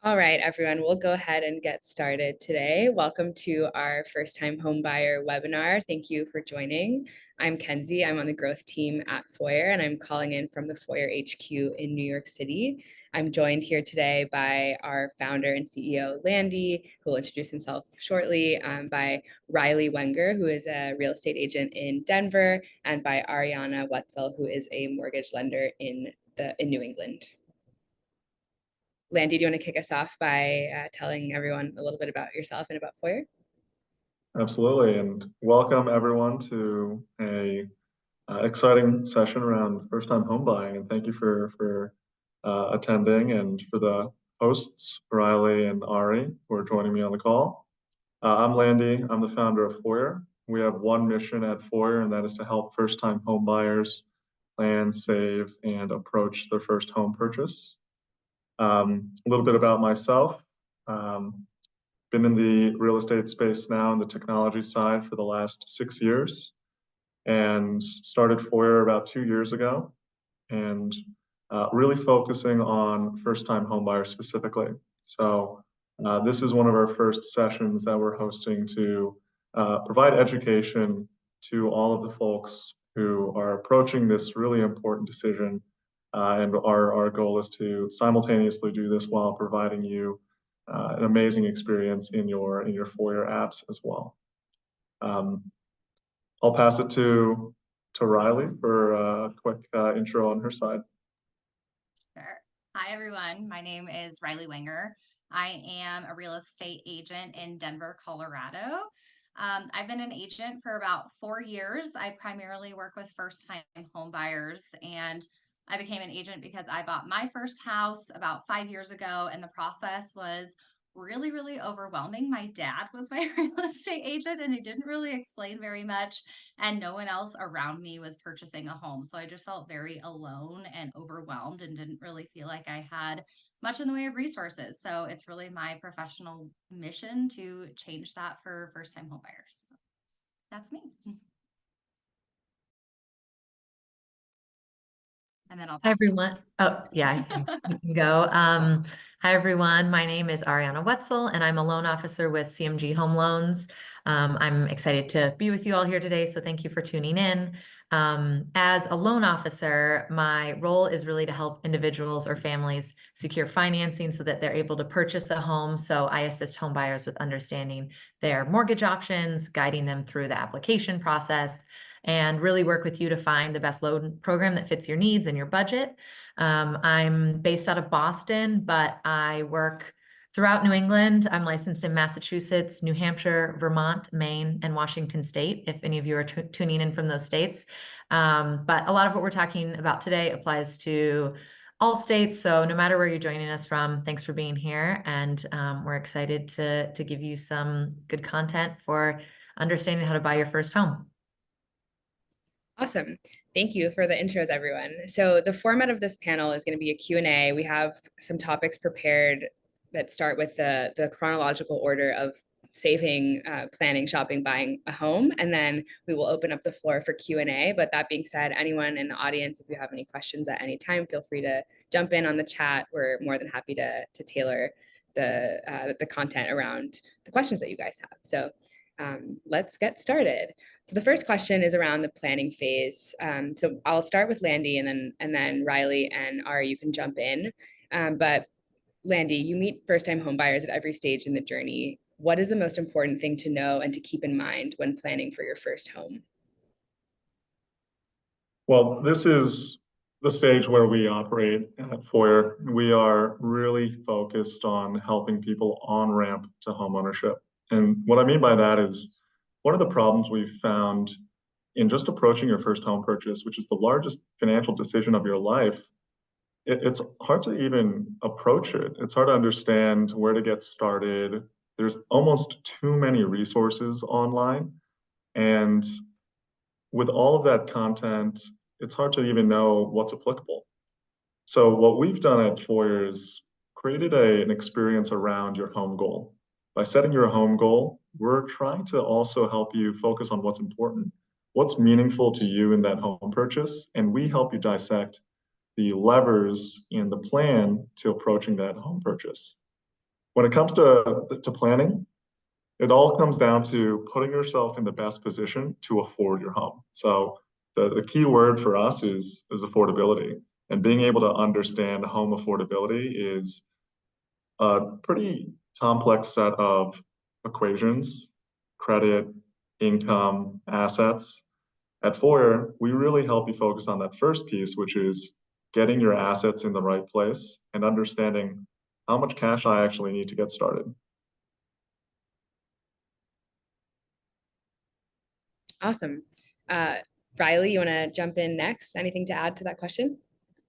All right, everyone, we'll go ahead and get started today. Welcome to our first time homebuyer webinar. Thank you for joining. I'm Kenzie. I'm on the growth team at Foyer, and I'm calling in from the Foyer HQ in New York City. I'm joined here today by our founder and CEO, Landy, who will introduce himself shortly, by Riley Wenger, who is a real estate agent in Denver, and by Ariana Wetzel, who is a mortgage lender in New England. Landy, do you want to kick us off by telling everyone a little bit about yourself and about Foyer? Absolutely, and welcome everyone to a exciting session around first-time home buying. And thank you for attending, and for the hosts Riley and Ari who are joining me on the call. I'm Landy. I'm the founder of Foyer. We have one mission at Foyer, and that is to help first-time home buyers plan, save, and approach their first home purchase. A little bit about myself. Been in the real estate space now, in the technology side, for the last 6 years, and started Foyer about 2 years ago, and really focusing on first-time homebuyers specifically. So this is one of our first sessions that we're hosting to provide education to all of the folks who are approaching this really important decision. And our goal is to simultaneously do this while providing you an amazing experience in your Foyer apps as well. I'll pass it to Riley for a quick intro on her side. Sure. Hi, everyone. My name is Riley Wenger. I am a real estate agent in Denver, Colorado. I've been an agent for about 4 years. I primarily work with first-time home buyers, and I became an agent because I bought my first house about 5 years ago, and the process was really, really overwhelming. My dad was my real estate agent, and he didn't really explain very much, and no one else around me was purchasing a home. So I just felt very alone and overwhelmed and didn't really feel like I had much in the way of resources. So it's really my professional mission to change that for first-time home buyers. So that's me. And then I'll Hi, pass it. everyone. Oh, yeah, you can go. Hi, everyone. My name is Ariana Wetzel, and I'm a loan officer with CMG Home Loans. I'm excited to be with you all here today, so thank you for tuning in. As a loan officer, my role is really to help individuals or families secure financing so that they're able to purchase a home. So I assist home buyers with understanding their mortgage options, guiding them through the application process, and really work with you to find the best loan program that fits your needs and your budget. I'm based out of Boston, but I work throughout New England. I'm licensed in Massachusetts, New Hampshire, Vermont, Maine, and Washington State, if any of you are tuning in from those states. But a lot of what we're talking about today applies to all states. So no matter where you're joining us from, thanks for being here. And we're excited to give you some good content for understanding how to buy your first home. Awesome. Thank you for the intros, everyone. So the format of this panel is going to be a Q&A. We have some topics prepared that start with the chronological order of saving, planning, shopping, buying a home, and then we will open up the floor for Q&A. But that being said, anyone in the audience, if you have any questions at any time, feel free to jump in on the chat. We're more than happy to tailor the content around the questions that you guys have. So let's get started. So the first question is around the planning phase. So I'll start with Landy, and then Riley and Ari, you can jump in. But Landy, you meet first-time homebuyers at every stage in the journey. What is the most important thing to know and to keep in mind when planning for your first home? Well, this is the stage where we operate at Foyer. We are really focused on helping people on ramp to homeownership. And what I mean by that is, one of the problems we've found in just approaching your first home purchase, which is the largest financial decision of your life, it's hard to even approach it. It's hard to understand where to get started. There's almost too many resources online. And with all of that content, it's hard to even know what's applicable. So what we've done at Foyer is created an experience around your home goal. By setting your home goal, we're trying to also help you focus on what's important, what's meaningful to you in that home purchase, and we help you dissect the levers in the plan to approaching that home purchase. when it comes to planning, it all comes down to putting yourself in the best position to afford your home. So the key word for us is affordability. And being able to understand home affordability is a pretty complex set of equations, credit, income, assets. At Foyer, we really help you focus on that first piece, which is getting your assets in the right place and understanding how much cash I actually need to get started. Awesome. Riley, you want to jump in next? Anything to add to that question?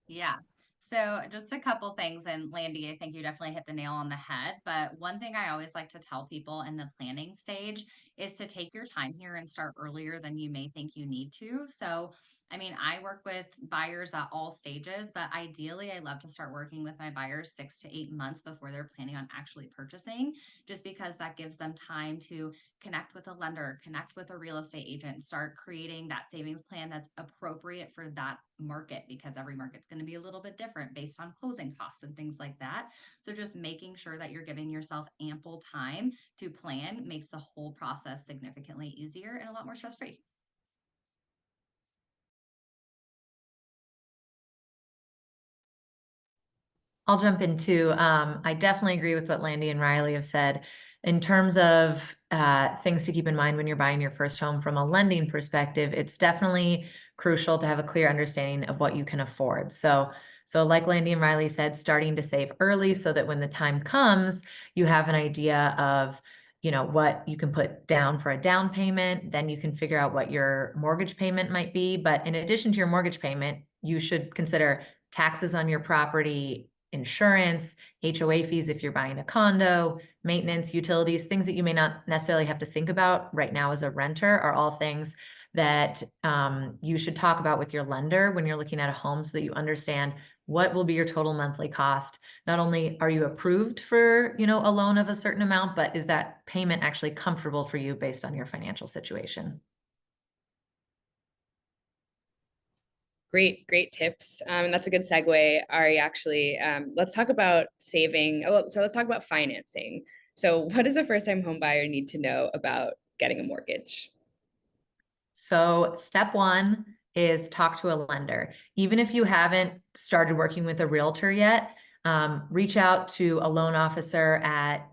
Yeah. So just a couple things, and Landy, I think you definitely hit the nail on the head. But one thing I always like to tell people in the planning stage is to take your time here and start earlier than you may think you need to. So, I mean, I work with buyers at all stages, but ideally I love to start working with my buyers 6 to 8 months before they're planning on actually purchasing, just because that gives them time to connect with a lender, connect with a real estate agent, start creating that savings plan that's appropriate for that market, because every market's going to be a little bit different based on closing costs and things like that. So just making sure that you're giving yourself ample time to plan makes the whole process significantly easier and a lot more stress-free. I'll jump in too. I definitely agree with what Landy and Riley have said in terms of things to keep in mind when you're buying your first home from a lending perspective. It's definitely crucial to have a clear understanding of what you can afford. So like Landy and Riley said, starting to save early so that when the time comes, you have an idea of what you can put down for a down payment. Then you can figure out what your mortgage payment might be. But in addition to your mortgage payment, you should consider taxes on your property, insurance, HOA fees if you're buying a condo, maintenance, utilities, things that you may not necessarily have to think about right now as a renter are all things that you should talk about with your lender when you're looking at a home so that you understand what will be your total monthly cost. Not only are you approved for, a loan of a certain amount, but is that payment actually comfortable for you based on your financial situation? Great tips. That's a good segue, Ari, actually. Let's talk about saving. Oh, so let's talk about financing. So what does a first-time home buyer need to know about getting a mortgage? So step one is talk to a lender. Even if you haven't started working with a realtor yet, reach out to a loan officer at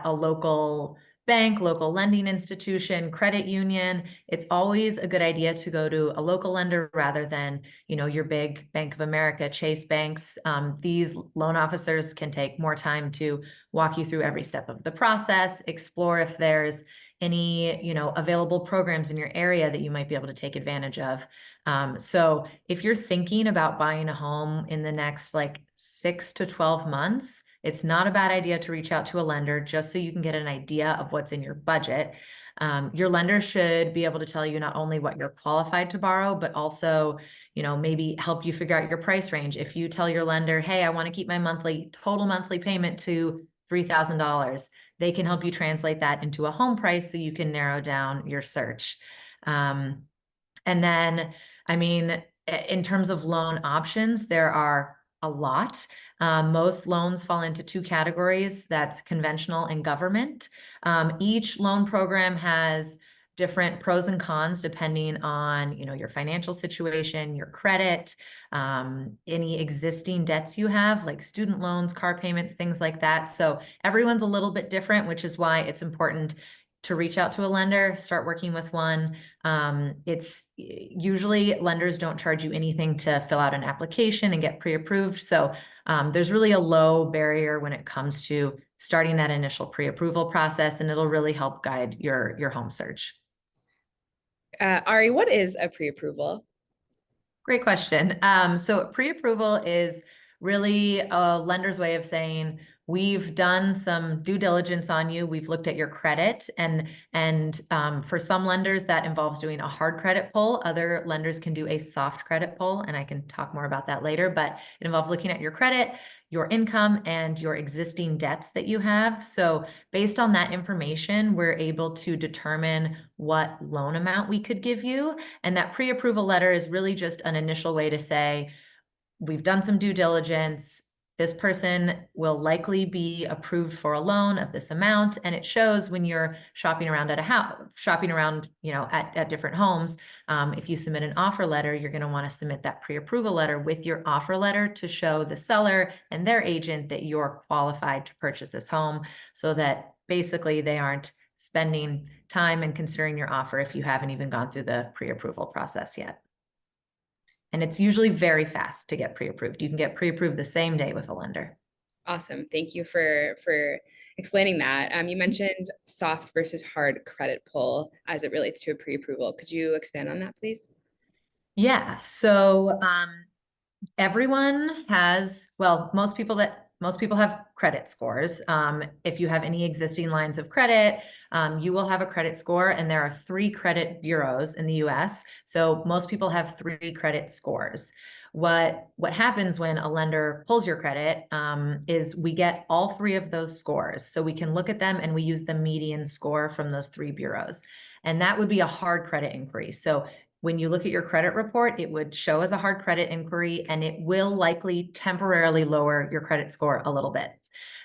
a local bank, local lending institution, credit union. It's always a good idea to go to a local lender rather than, your big Bank of America, Chase banks. These loan officers can take more time to walk you through every step of the process, explore if there's any, available programs in your area that you might be able to take advantage of. So if you're thinking about buying a home in the next 6 to 12 months, it's not a bad idea to reach out to a lender just so you can get an idea of what's in your budget. Your lender should be able to tell you not only what you're qualified to borrow, but also, maybe help you figure out your price range. If you tell your lender, hey, I want to keep my total monthly payment to $3,000, they can help you translate that into a home price so you can narrow down your search. And then, in terms of loan options, there are a lot. Most loans fall into two categories. That's conventional and government. Each loan program has different pros and cons depending on your financial situation, your credit, any existing debts you have, like student loans, car payments, things like that. So everyone's a little bit different, which is why it's important to reach out to a lender, start working with one. It's usually lenders don't charge you anything to fill out an application and get pre-approved. So there's really a low barrier when it comes to starting that initial pre-approval process, and it'll really help guide your home search. Ari, what is a pre-approval? Great question. So pre-approval is really a lender's way of saying, we've done some due diligence on you. We've looked at your credit, and for some lenders that involves doing a hard credit pull. Other lenders can do a soft credit pull, and I can talk more about that later, but it involves looking at your credit, your income, and your existing debts that you have. So based on that information, we're able to determine what loan amount we could give you. And that pre-approval letter is really just an initial way to say, we've done some due diligence. this person will likely be approved for a loan of this amount. And it shows when you're shopping around at a house, shopping around, at different homes. If you submit an offer letter, you're going to want to submit that pre-approval letter with your offer letter to show the seller and their agent that you're qualified to purchase this home, so that basically they aren't spending time and considering your offer if you haven't even gone through the pre-approval process yet. And it's usually very fast to get pre-approved. You can get pre-approved the same day with a lender. Awesome. Thank you for explaining that. You mentioned soft versus hard credit pull as it relates to a pre-approval. Could you expand on that, please? Yeah. So everyone has, well, most people have credit scores. If you have any existing lines of credit, you will have a credit score, and there are 3 credit bureaus in the US. So most people have 3 credit scores. What happens when a lender pulls your credit is we get all 3 of those scores. So we can look at them and we use the median score from those 3 bureaus. And that would be a hard credit inquiry. So when you look at your credit report, it would show as a hard credit inquiry, and it will likely temporarily lower your credit score a little bit.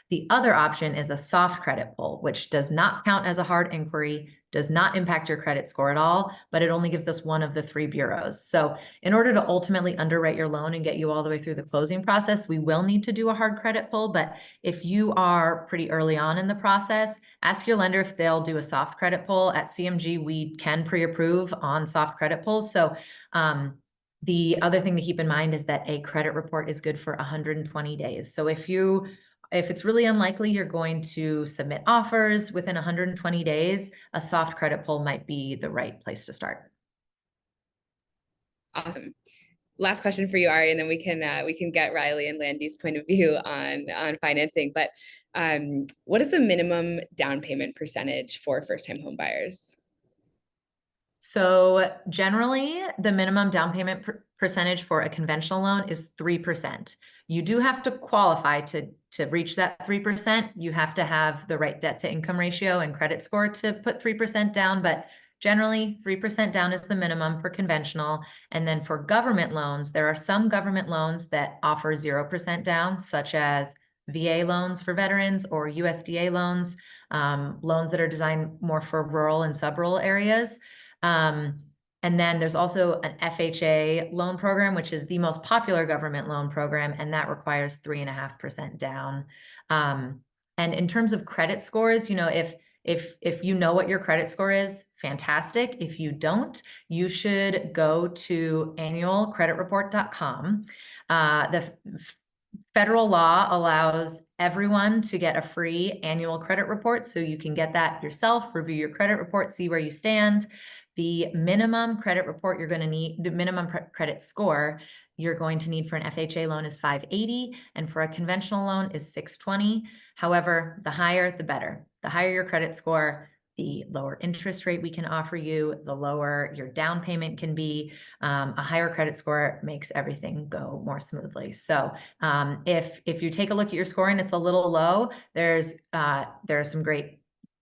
The other option is a soft credit pull, which does not count as a hard inquiry, does not impact your credit score at all, but it only gives us one of the 3 bureaus. So in order to ultimately underwrite your loan and get you all the way through the closing process, we will need to do a hard credit pull. But if you are pretty early on in the process, ask your lender if they'll do a soft credit pull. At CMG, we can pre-approve on soft credit pulls. So the other thing to keep in mind is that a credit report is good for 120 days. So if it's really unlikely you're going to submit offers within 120 days, a soft credit pull might be the right place to start. Awesome. Last question for you, Ari, and then we can get Riley and Landy's point of view on financing. But what is the minimum down payment percentage for first-time home buyers? So generally, the minimum down payment percentage for a conventional loan is 3%. You do have to qualify to reach that 3%. You have to have the right debt to income ratio and credit score to put 3% down, but generally 3% down is the minimum for conventional. And then for government loans, there are some government loans that offer 0% down, such as VA loans for veterans or USDA loans, loans that are designed more for rural and sub-rural areas. And then there's also an FHA loan program, which is the most popular government loan program, and that requires 3.5% down. And in terms of credit scores, if you know what your credit score is, fantastic. If you don't, you should go to annualcreditreport.com. The federal law allows everyone to get a free annual credit report, so you can get that yourself, review your credit report, see where you stand. The minimum credit report you're going to need, the minimum credit score you're going to need for an FHA loan is 580, and for a conventional loan is 620. However, the higher, the better. The higher your credit score, the lower interest rate we can offer you, the lower your down payment can be. A higher credit score makes everything go more smoothly. So if you take a look at your score and it's a little low, there are some great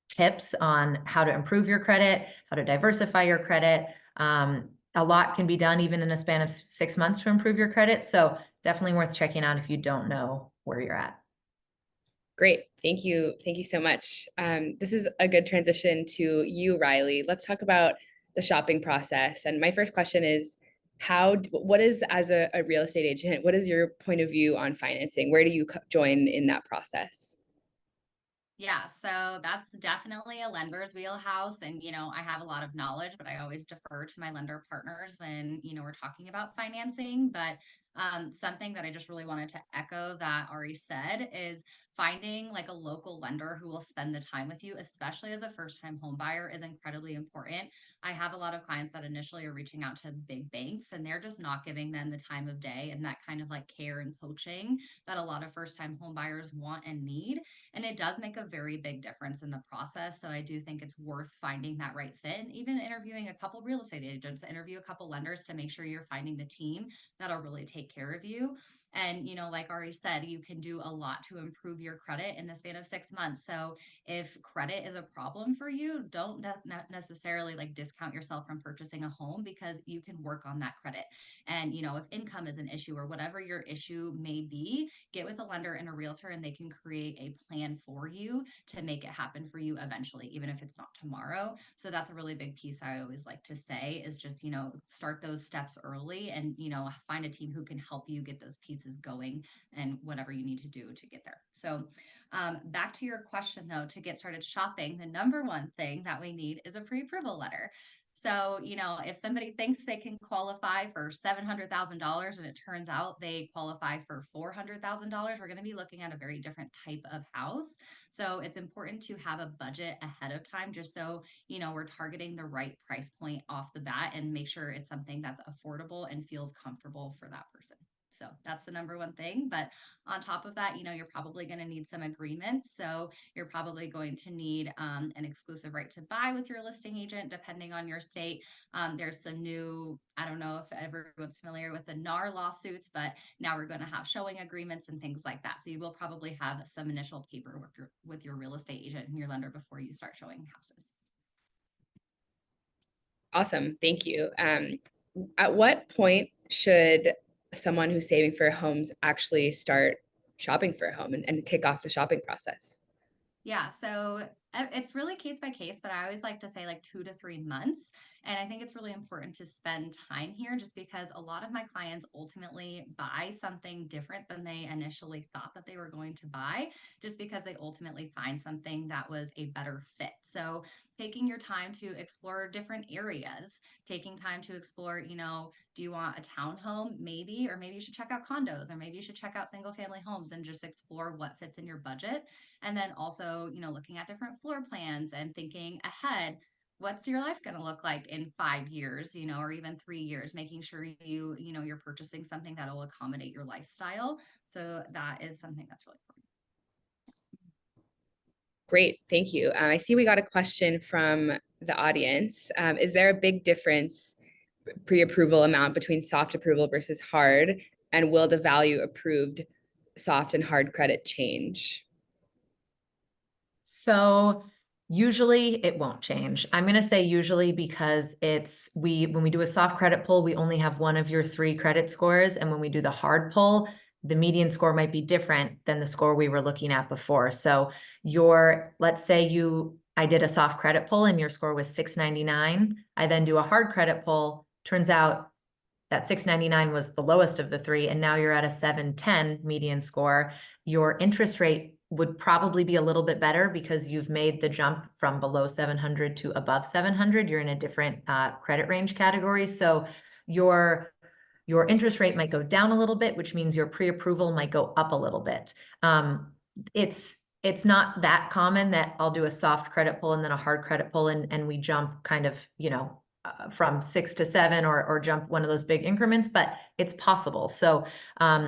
tips on how to improve your credit, how to diversify your credit. A lot can be done even in a span of 6 months to improve your credit. So definitely worth checking out if you don't know where you're at. Great. Thank you. Thank you so much. This is a good transition to you, Riley. Let's talk about the shopping process. And my first question is, what is, as a real estate agent, what is your point of view on financing? Where do you join in that process? Yeah, so that's definitely a lender's wheelhouse. And, I have a lot of knowledge, but I always defer to my lender partners when, we're talking about financing. But something that I just really wanted to echo that Ari said is finding like a local lender who will spend the time with you, especially as a first-time home buyer, is incredibly important. I have a lot of clients that initially are reaching out to big banks, and they're just not giving them the time of day and that kind of like care and coaching that a lot of first-time home buyers want and need. And it does make a very big difference in the process. So I do think it's worth finding that right fit, and even interviewing a couple real estate agents, interview a couple lenders to make sure you're finding the team that'll really take care of you. And, like Ari said, you can do a lot to improve your credit in the span of 6 months. So if credit is a problem for you, don't not necessarily like discount yourself from purchasing a home, because you can work on that credit. And, if income is an issue or whatever your issue may be, get with a lender and a realtor, and they can create a plan for you to make it happen for you eventually, even if it's not tomorrow. So that's a really big piece I always like to say is just, start those steps early, and, find a team who can help you get those pieces going and whatever you need to do to get there. So back to your question though, to get started shopping, the number one thing that we need is a pre-approval letter. So, if somebody thinks they can qualify for $700,000 and it turns out they qualify for $400,000, we're going to be looking at a very different type of house. So it's important to have a budget ahead of time, just so, we're targeting the right price point off the bat, and make sure it's something that's affordable and feels comfortable for that person. So that's the number one thing. But on top of that, you're probably going to need some agreements. So you're probably going to need an exclusive right to buy with your listing agent, depending on your state. There's some new, I don't know if everyone's familiar with the NAR lawsuits, but now we're going to have showing agreements and things like that. So you will probably have some initial paperwork with your real estate agent and your lender before you start showing houses. Awesome. Thank you. At what point should someone who's saving for homes actually start shopping for a home and kick off the shopping process? Yeah, so it's really case by case, but I always like to say like 2 to 3 months. And I think it's really important to spend time here, just because a lot of my clients ultimately buy something different than they initially thought that they were going to buy, just because they ultimately find something that was a better fit. So taking your time to explore different areas, taking time to explore, do you want a townhome? Maybe, or maybe you should check out condos, or maybe you should check out single family homes and just explore what fits in your budget. And then also, looking at different floor plans and thinking ahead, what's your life going to look like in 5 years, or even 3 years, making sure you're purchasing something that will accommodate your lifestyle. So that is something that's really important. Great, thank you. I see we got a question from the audience. Is there a big difference pre-approval amount between soft approval versus hard? And will the value approved soft and hard credit change? So usually it won't change. I'm going to say usually because when we do a soft credit pull, we only have one of your 3 credit scores. And when we do the hard pull, the median score might be different than the score we were looking at before. So let's say I did a soft credit pull and your score was 699. I then do a hard credit pull. Turns out that 699 was the lowest of the 3, and now you're at a 710 median score. Your interest rate would probably be a little bit better because you've made the jump from below 700 to above 700. You're in a different credit range category. So your interest rate might go down a little bit, which means your pre-approval might go up a little bit. It's not that common that I'll do a soft credit pull and then a hard credit pull, and we jump kind of, from 6 to 7 or jump one of those big increments, but it's possible. So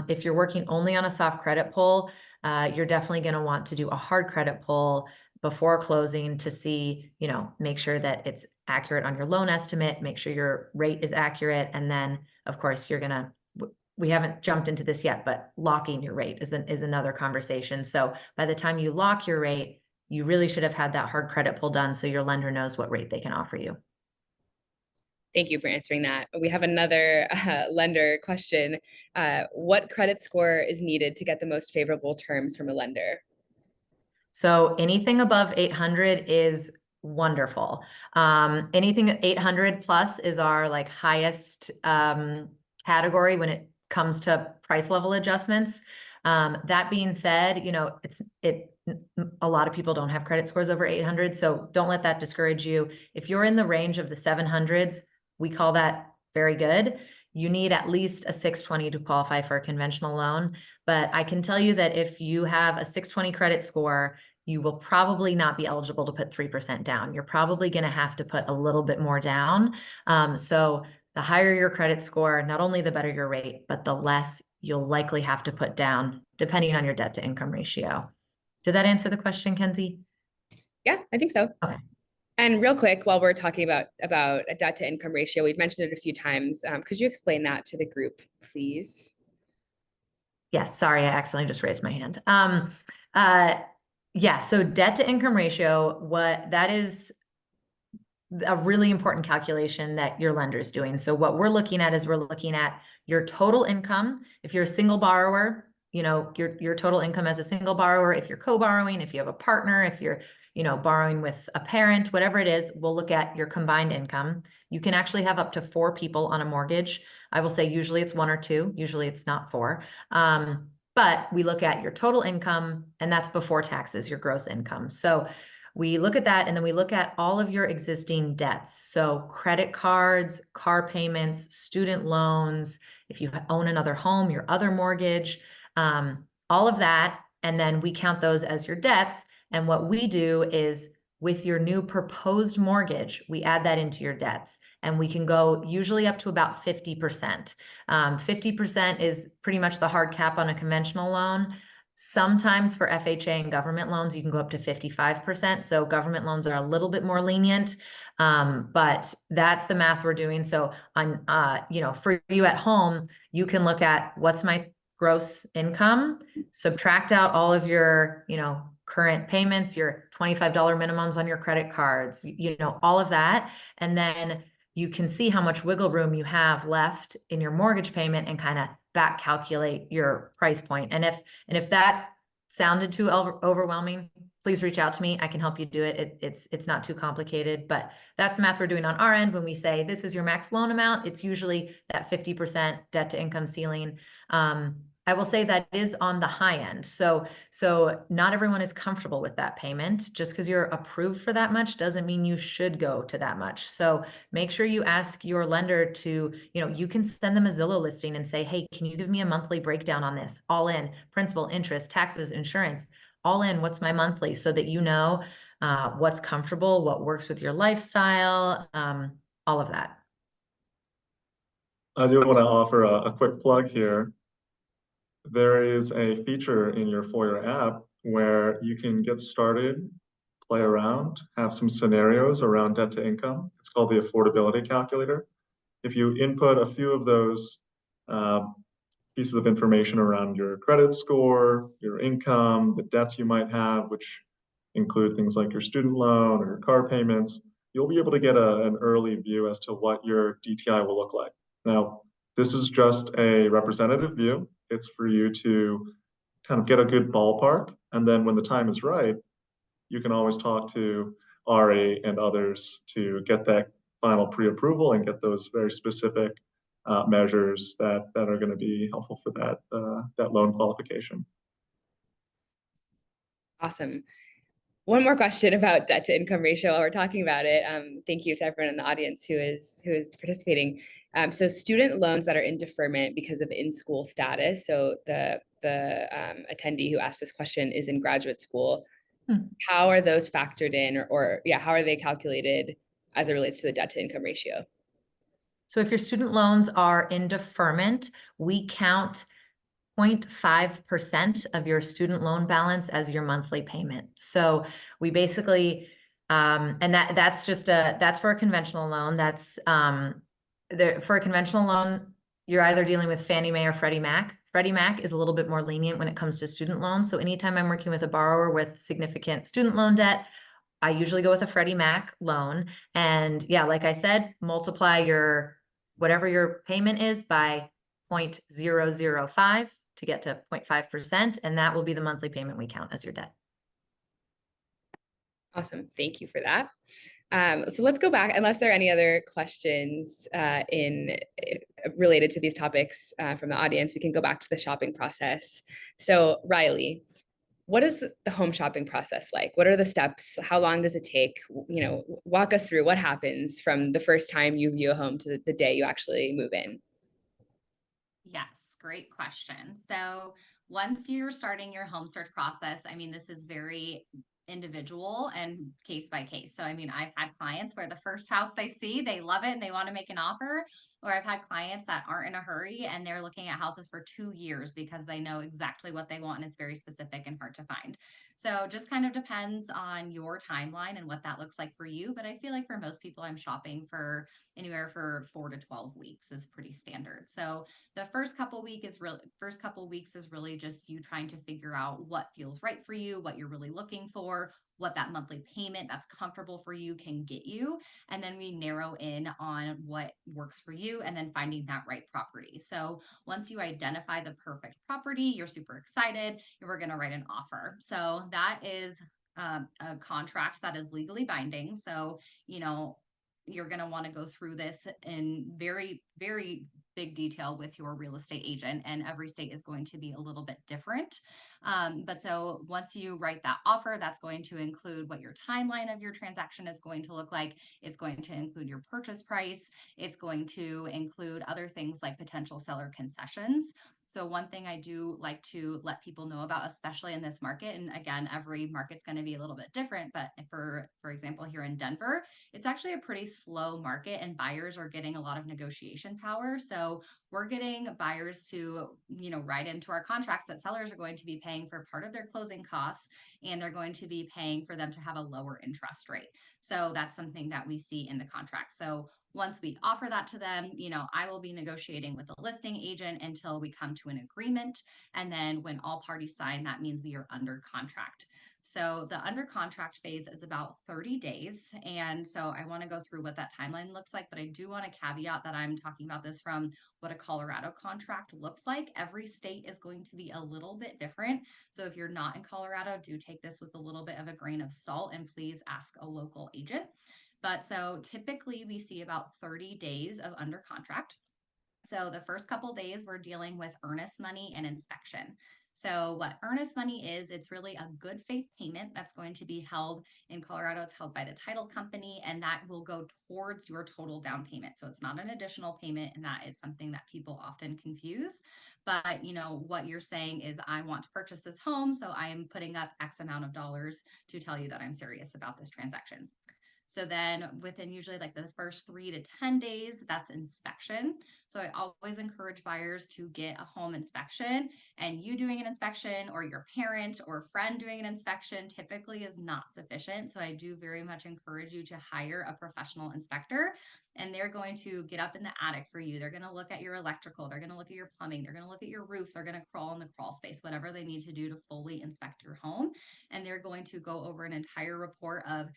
if you're working only on a soft credit pull, you're definitely going to want to do a hard credit pull before closing to see, make sure that it's accurate on your loan estimate, make sure your rate is accurate. And then of course we haven't jumped into this yet, but locking your rate is another conversation. So by the time you lock your rate, you really should have had that hard credit pull done so your lender knows what rate they can offer you. Thank you for answering that. We have another lender question. What credit score is needed to get the most favorable terms from a lender? So anything above 800 is wonderful. Anything 800 plus is our highest category when it comes to price level adjustments. That being said, a lot of people don't have credit scores over 800, so don't let that discourage you. If you're in the range of the 700s, we call that very good. You need at least a 620 to qualify for a conventional loan. But I can tell you that if you have a 620 credit score, you will probably not be eligible to put 3% down. You're probably going to have to put a little bit more down. So the higher your credit score, not only the better your rate, but the less you'll likely have to put down, depending on your debt to income ratio. Did that answer the question, Kenzie? Yeah, I think so. Okay. And real quick, while we're talking about a debt to income ratio, we've mentioned it a few times. Could you explain that to the group, please? Yes, sorry, I accidentally just raised my hand. Yeah, so debt to income ratio, what that is a really important calculation that your lender is doing. So what we're looking at is we're looking at your total income. If you're a single borrower, you know, your total income as a single borrower, if you're co-borrowing, if you have a partner, if you're, you know, borrowing with a parent, whatever it is, we'll look at your combined income. You can actually have up to 4 people on a mortgage. I will say usually it's 1 or 2, usually it's not 4. But we look at your total income, and that's before taxes, your gross income. So we look at that, and then we look at all of your existing debts. So credit cards, car payments, student loans, if you own another home, your other mortgage, all of that. And then we count those as your debts. And what we do is with your new proposed mortgage, we add that into your debts, and we can go usually up to about 50%. 50% is pretty much the hard cap on a conventional loan. Sometimes for FHA and government loans, you can go up to 55%. So government loans are a little bit more lenient, but that's the math we're doing. So on, you know, for you at home, you can look at what's my gross income, subtract out all of your, you know, current payments, your $25 minimums on your credit cards, you know, all of that. And then you can see how much wiggle room you have left in your mortgage payment and kind of back calculate your price point. And if that sounded too overwhelming, please reach out to me. I can help you do it. It's not too complicated, but that's the math we're doing on our end. When we say this is your max loan amount, it's usually that 50% debt to income ceiling. I will say that is on the high end. So not everyone is comfortable with that payment. Just because you're approved for that much doesn't mean you should go to that much. So make sure you ask your lender to, you know, you can send them a Zillow listing and say, hey, can you give me a monthly breakdown on this? All in, principal, interest, taxes, insurance, all in, what's my monthly? So that you know what's comfortable, what works with your lifestyle, all of that. I do want to offer a quick plug here. There is a feature in your Foyer app where you can get started, play around, have some scenarios around debt to income. It's called the affordability calculator. If you input a few of those pieces of information around your credit score, your income, the debts you might have, which include things like your student loan or your car payments, you'll be able to get an early view as to what your DTI will look like. Now, this is just a representative view. It's for you to kind of get a good ballpark. And then when the time is right, you can always talk to RA and others to get that final pre-approval and get those very specific measures that are going to be helpful for that loan qualification. Awesome. One more question about debt to income ratio while we're talking about it. Thank you to everyone in the audience who is participating. So student loans that are in deferment because of in-school status. So the attendee who asked this question is in graduate school. How are those factored in, or yeah, how are they calculated as it relates to the debt to income ratio? So if your student loans are in deferment, we count 0.5% of your student loan balance as your monthly payment. So we basically, and that's for a conventional loan. That's for a conventional loan, you're either dealing with Fannie Mae or Freddie Mac. Freddie Mac is a little bit more lenient when it comes to student loans. So anytime I'm working with a borrower with significant student loan debt, I usually go with a Freddie Mac loan. And yeah, like I said, multiply your whatever your payment is by 0.005 to get to 0.5%, and that will be the monthly payment we count as your debt. Awesome. Thank you for that. So let's go back, unless there are any other questions related to these topics from the audience, we can go back to the shopping process. So Riley, what is the home shopping process like? What are the steps? How long does it take? You know, walk us through what happens from the first time you view a home to the day you actually move in. Yes, great question. So once you're starting your home search process, I mean, this is very individual and case by case. So, I mean, I've had clients where the first house they see, they love it and they want to make an offer. Or I've had clients that aren't in a hurry and they're looking at houses for 2 years because they know exactly what they want and it's very specific and hard to find. So just kind of depends on your timeline and what that looks like for you. But I feel like for most people, I'm shopping for anywhere for 4 to 12 weeks is pretty standard. So the first couple weeks is really just you trying to figure out what feels right for you, what you're really looking for, what that monthly payment that's comfortable for you can get you. And then we narrow in on what works for you and then finding that right property. So once you identify the perfect property, you're super excited, we're going to write an offer. So that is a contract that is legally binding. So, you're going to want to go through this in very, very big detail with your real estate agent, and every state is going to be a little bit different. But so once you write that offer, that's going to include what your timeline of your transaction is going to look like. It's going to include your purchase price. It's going to include other things like potential seller concessions. So one thing I do like to let people know about, especially in this market, and again, every market's going to be a little bit different, but for example, here in Denver, it's actually a pretty slow market and buyers are getting a lot of negotiation power. So we're getting buyers to, write into our contracts that sellers are going to be paying for part of their closing costs, and they're going to be paying for them to have a lower interest rate. So that's something that we see in the contract. So once we offer that to them, I will be negotiating with the listing agent until we come to an agreement. And then when all parties sign, that means we are under contract. So the under contract phase is about 30 days. And so I want to go through what that timeline looks like, but I do want to caveat that I'm talking about this from what a Colorado contract looks like. Every state is going to be a little bit different. So if you're not in Colorado, do take this with a little bit of a grain of salt and please ask a local agent. But so typically we see about 30 days of under contract. So the first couple days we're dealing with earnest money and inspection. So what earnest money is, it's really a good faith payment that's going to be held in Colorado. It's held by the title company, and that will go towards your total down payment. So it's not an additional payment, and that is something that people often confuse. But what you're saying is, I want to purchase this home, so I am putting up X amount of dollars to tell you that I'm serious about this transaction. So then within usually like the first 3 to 10 days, that's inspection. So I always encourage buyers to get a home inspection, and you doing an inspection or your parent or friend doing an inspection typically is not sufficient. So I do very much encourage you to hire a professional inspector, and they're going to get up in the attic for you. They're going to look at your electrical. They're going to look at your plumbing. They're going to look at your roof. They're going to crawl in the crawl space, whatever they need to do to fully inspect your home. And they're going to go over an entire report of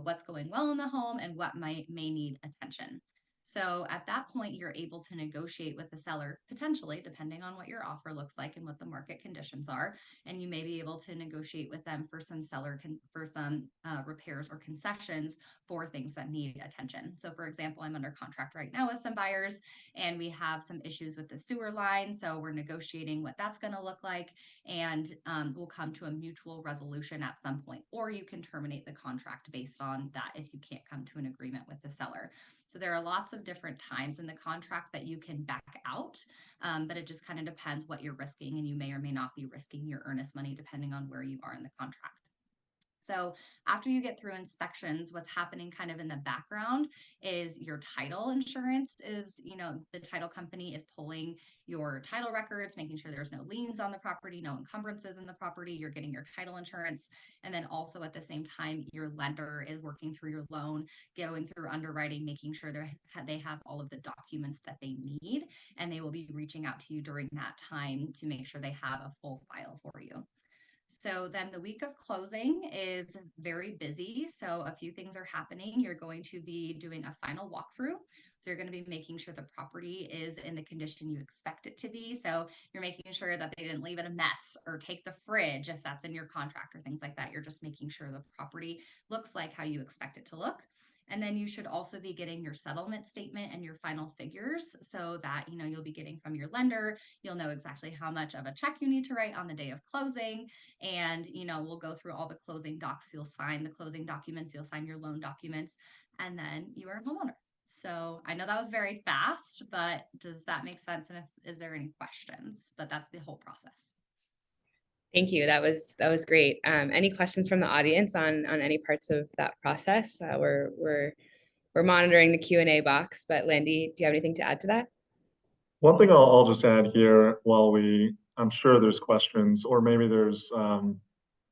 what's going well in the home and what may need attention. So at that point, you're able to negotiate with the seller, potentially, depending on what your offer looks like and what the market conditions are. And you may be able to negotiate with them for some repairs or concessions for things that need attention. So for example, I'm under contract right now with some buyers, and we have some issues with the sewer line. So we're negotiating what that's going to look like, and we'll come to a mutual resolution at some point, or you can terminate the contract based on that if you can't come to an agreement with the seller. So there are lots of different times in the contract that you can back out, but it just kind of depends what you're risking, and you may or may not be risking your earnest money depending on where you are in the contract. So after you get through inspections, what's happening kind of in the background is your title insurance is, the title company is pulling your title records, making sure there's no liens on the property, no encumbrances in the property. You're getting your title insurance. And then also at the same time, your lender is working through your loan, going through underwriting, making sure they have all of the documents that they need. And they will be reaching out to you during that time to make sure they have a full file for you. So then the week of closing is very busy. So a few things are happening. You're going to be doing a final walkthrough. So you're going to be making sure the property is in the condition you expect it to be. So you're making sure that they didn't leave it a mess or take the fridge if that's in your contract or things like that. You're just making sure the property looks like how you expect it to look. And then you should also be getting your settlement statement and your final figures so that, you'll be getting from your lender. You'll know exactly how much of a check you need to write on the day of closing. And, we'll go through all the closing docs. You'll sign the closing documents. You'll sign your loan documents, and then you are a homeowner. So I know that was very fast, but does that make sense? And is there any questions? But that's the whole process. Thank you. That was great. Any questions from the audience on any parts of that process? We're monitoring the Q&A box, but Landy, do you have anything to add to that? One thing I'll just add here, I'm sure there's questions, or maybe there's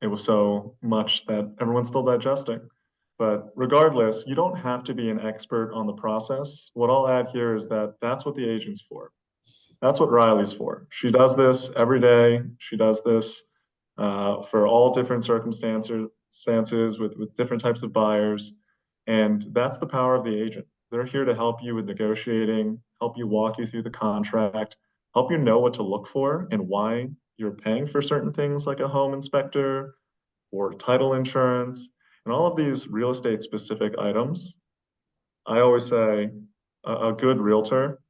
it was so much that everyone's still digesting. But regardless, you don't have to be an expert on the process. What I'll add here is that that's what the agent's for. That's what Riley's for. She does this every day. She does this for all different circumstances with different types of buyers. And that's the power of the agent. They're here to help you with negotiating, help you walk you through the contract, help you know what to look for and why you're paying for certain things like a home inspector or title insurance and all of these real estate specific items. I always say a good realtor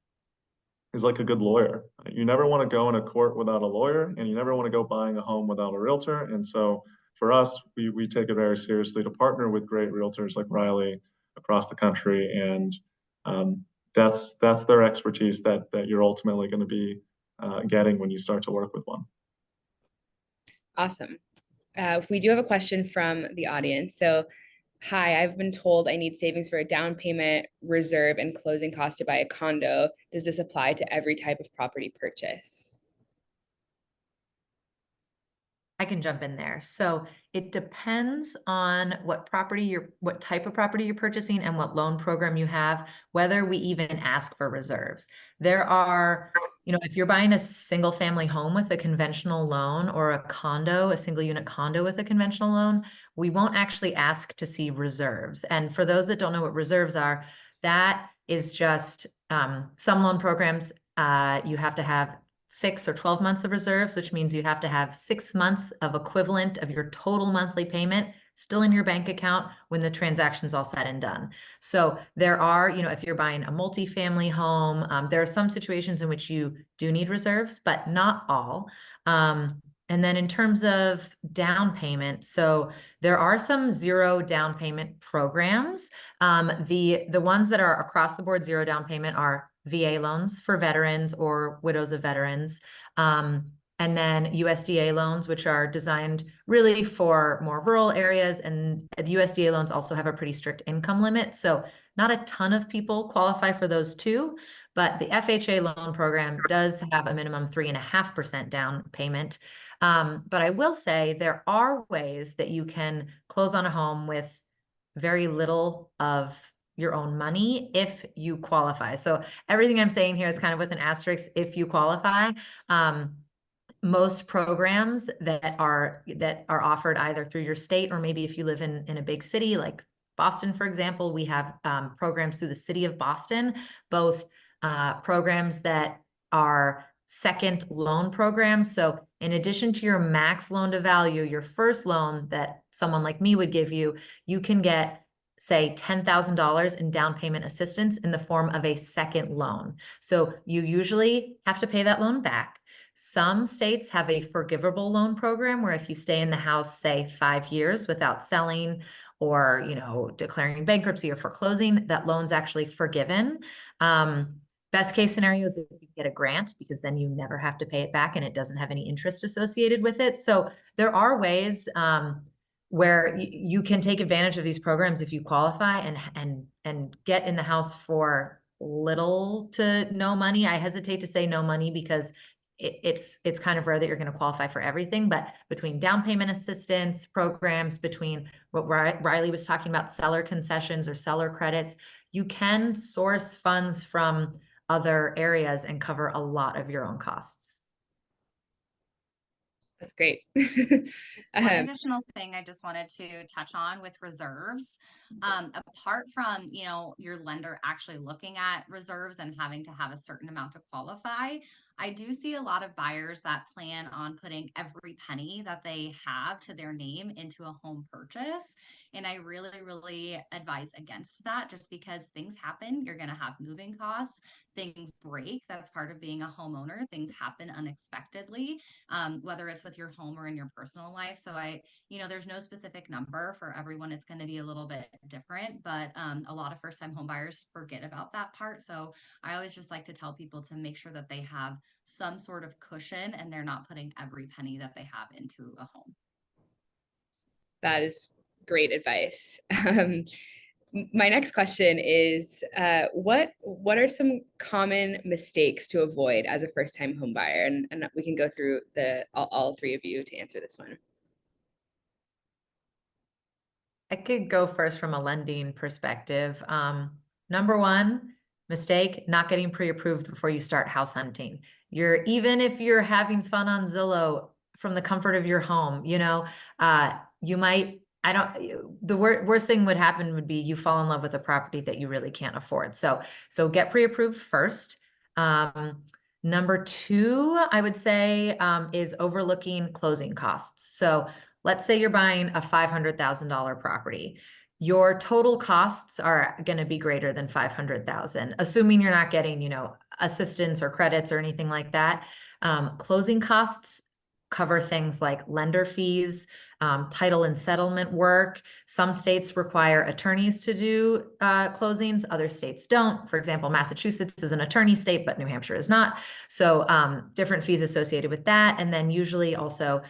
is like a good lawyer. You never want to go in a court without a lawyer, and you never want to go buying a home without a realtor. And so for us, we take it very seriously to partner with great realtors like Riley across the country. And that's their expertise that you're ultimately going to be getting when you start to work with one. Awesome. We do have a question from the audience. So, hi, I've been told I need savings for a down payment, reserve, and closing cost to buy a condo. Does this apply to every type of property purchase? I can jump in there. So it depends on what type of property you're purchasing and what loan program you have, whether we even ask for reserves. There are, if you're buying a single family home with a conventional loan or a condo, a single unit condo with a conventional loan, we won't actually ask to see reserves. And for those that don't know what reserves are, that is just some loan programs, you have to have 6 or 12 months of reserves, which means you have to have 6 months of equivalent of your total monthly payment still in your bank account when the transaction's all said and done. So there are, if you're buying a multifamily home, there are some situations in which you do need reserves, but not all. And then in terms of down payment, so there are some zero down payment programs. The ones that are across the board zero down payment are VA loans for veterans or widows of veterans. And then USDA loans, which are designed really for more rural areas. And the USDA loans also have a pretty strict income limit. So not a ton of people qualify for those too, but the FHA loan program does have a minimum 3.5% down payment. But I will say there are ways that you can close on a home with very little of your own money if you qualify. So everything I'm saying here is kind of with an asterisk if you qualify. Most programs that are offered either through your state or maybe if you live in a big city like Boston, for example, we have programs through the city of Boston, both programs that are second loan programs. So in addition to your max loan to value, your first loan that someone like me would give you, you can get say $10,000 in down payment assistance in the form of a second loan. So you usually have to pay that loan back. Some states have a forgivable loan program where if you stay in the house, say 5 years without selling or, declaring bankruptcy or foreclosing, that loan's actually forgiven. Best case scenario is if you get a grant because then you never have to pay it back and it doesn't have any interest associated with it. So there are ways where you can take advantage of these programs if you qualify and get in the house for little to no money. I hesitate to say no money because it's kind of rare that you're going to qualify for everything, but between down payment assistance programs, between what Riley was talking about, seller concessions or seller credits, you can source funds from other areas and cover a lot of your own costs. That's great. One additional thing I just wanted to touch on with reserves, apart from, your lender actually looking at reserves and having to have a certain amount to qualify, I do see a lot of buyers that plan on putting every penny that they have to their name into a home purchase. And I really, really advise against that just because things happen. You're going to have moving costs, things break. That's part of being a homeowner. Things happen unexpectedly, whether it's with your home or in your personal life. So there's no specific number for everyone. It's going to be a little bit different, but a lot of first-time home buyers forget about that part. So I always just like to tell people to make sure that they have some sort of cushion and they're not putting every penny that they have into a home. That is great advice. My next question is, what are some common mistakes to avoid as a first-time home buyer? And we can go through all three of you to answer this one. I could go first from a lending perspective. Number one mistake, not getting pre-approved before you start house hunting. Even if you're having fun on Zillow from the comfort of your home, you might, the worst thing would happen would be you fall in love with a property that you really can't afford. So get pre-approved first. Number two, I would say, is overlooking closing costs. So let's say you're buying a $500,000 property. Your total costs are going to be greater than 500,000, assuming you're not getting, assistance or credits or anything like that. Closing costs cover things like lender fees, title and settlement work. Some states require attorneys to do closings, other states don't. For example, Massachusetts is an attorney state, but New Hampshire is not. So different fees associated with that. And then usually also,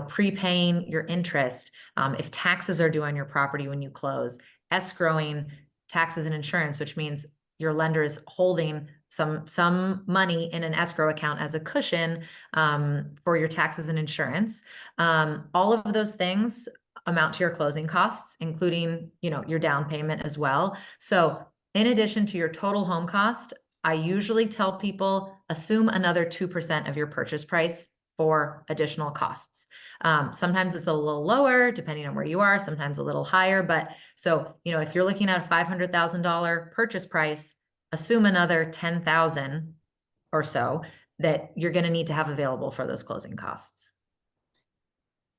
prepaying your interest. If taxes are due on your property when you close, escrowing taxes and insurance, which means your lender is holding some money in an escrow account as a cushion for your taxes and insurance. All of those things amount to your closing costs, including, your down payment as well. So in addition to your total home cost, I usually tell people assume another 2% of your purchase price for additional costs. Sometimes it's a little lower depending on where you are, sometimes a little higher. But so, if you're looking at a $500,000 purchase price, assume another 10,000 or so that you're going to need to have available for those closing costs.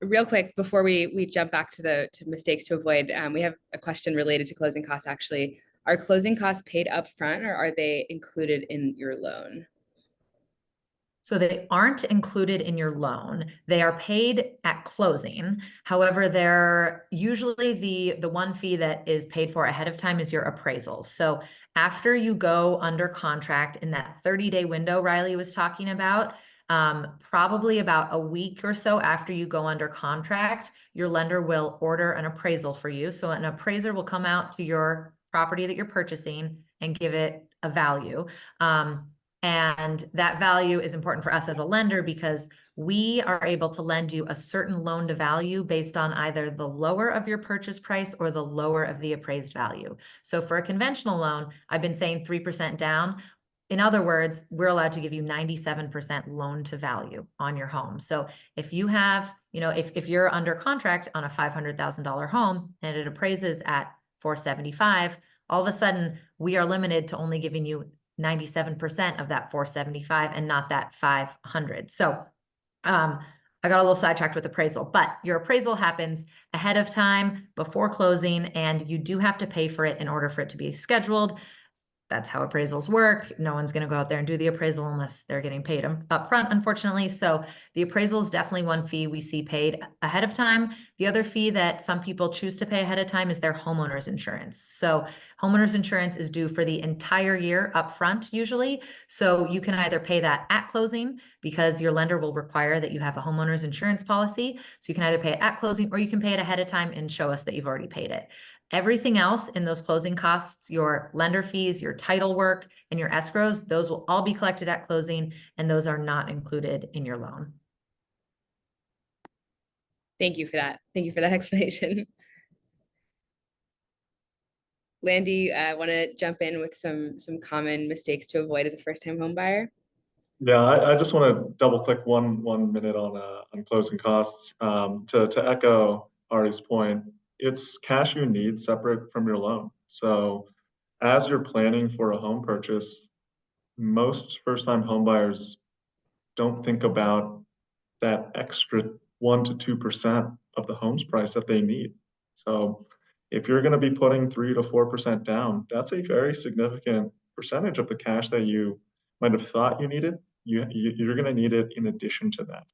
Real quick, before we jump back to mistakes to avoid, we have a question related to closing costs. Actually, are closing costs paid up front or are they included in your loan? So they aren't included in your loan. They are paid at closing. However, they're usually the one fee that is paid for ahead of time is your appraisal. So after you go under contract in that 30-day window Riley was talking about, probably about a week or so after you go under contract, your lender will order an appraisal for you. So an appraiser will come out to your property that you're purchasing and give it a value. And that value is important for us as a lender because we are able to lend you a certain loan to value based on either the lower of your purchase price or the lower of the appraised value. So for a conventional loan, I've been saying 3% down. In other words, we're allowed to give you 97% loan to value on your home. So if you have, if you're under contract on a $500,000 home and it appraises at 475, all of a sudden we are limited to only giving you 97% of that 475 and not that 500. So I got a little sidetracked with appraisal, but your appraisal happens ahead of time before closing, and you do have to pay for it in order for it to be scheduled. That's how appraisals work. No one's going to go out there and do the appraisal unless they're getting paid up front, unfortunately. So the appraisal is definitely one fee we see paid ahead of time. The other fee that some people choose to pay ahead of time is their homeowner's insurance. So homeowner's insurance is due for the entire year up front usually. So you can either pay that at closing because your lender will require that you have a homeowner's insurance policy. So you can either pay it at closing or you can pay it ahead of time and show us that you've already paid it. Everything else in those closing costs, your lender fees, your title work, and your escrows, those will all be collected at closing, and those are not included in your loan. Thank you for that. Thank you for that explanation. Landy, I want to jump in with some common mistakes to avoid as a first-time home buyer. Yeah, I just want to double click one minute on closing costs. To echo Ari's point, it's cash you need separate from your loan. So as you're planning for a home purchase, most first-time home buyers don't think about that extra 1 to 2% of the home's price that they need. So if you're going to be putting 3 to 4% down, that's a very significant percentage of the cash that you might have thought you needed. You're going to need it in addition to that.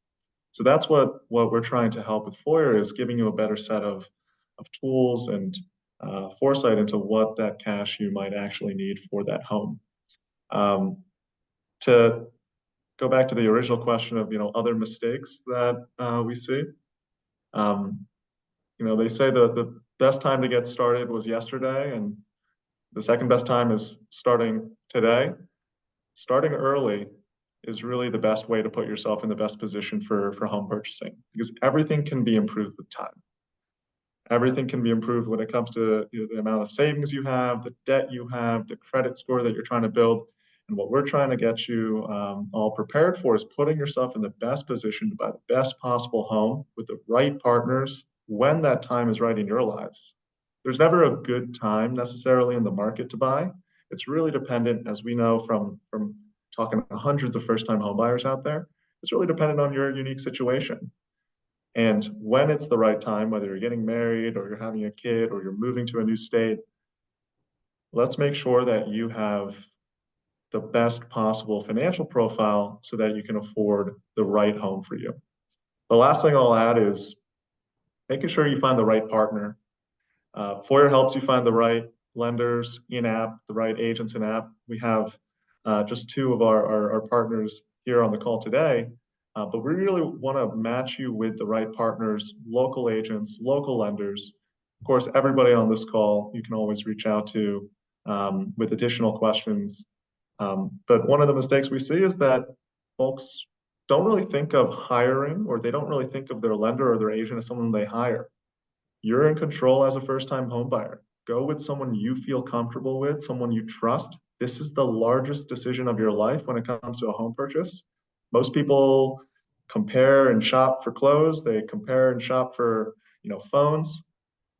So that's what we're trying to help with Foyer is giving you a better set of tools and foresight into what that cash you might actually need for that home. To go back to the original question of other mistakes that we see. They say the best time to get started was yesterday, and the second best time is starting today. Starting early is really the best way to put yourself in the best position for home purchasing because everything can be improved with time. Everything can be improved when it comes to the amount of savings you have, the debt you have, the credit score that you're trying to build. And what we're trying to get you all prepared for is putting yourself in the best position to buy the best possible home with the right partners when that time is right in your lives. There's never a good time necessarily in the market to buy. It's really dependent, as we know from talking to hundreds of first-time home buyers out there, it's really dependent on your unique situation. And when it's the right time, whether you're getting married or you're having a kid or you're moving to a new state, let's make sure that you have the best possible financial profile so that you can afford the right home for you. The last thing I'll add is making sure you find the right partner. Foyer helps you find the right lenders in-app, the right agents in-app. We have just two of our partners here on the call today, but we really want to match you with the right partners, local agents, local lenders. Of course, everybody on this call, you can always reach out to with additional questions. But one of the mistakes we see is that folks don't really think of hiring, or they don't really think of their lender or their agent as someone they hire. You're in control as a first-time home buyer. Go with someone you feel comfortable with, someone you trust. This is the largest decision of your life when it comes to a home purchase. Most people compare and shop for clothes. They compare and shop for, phones.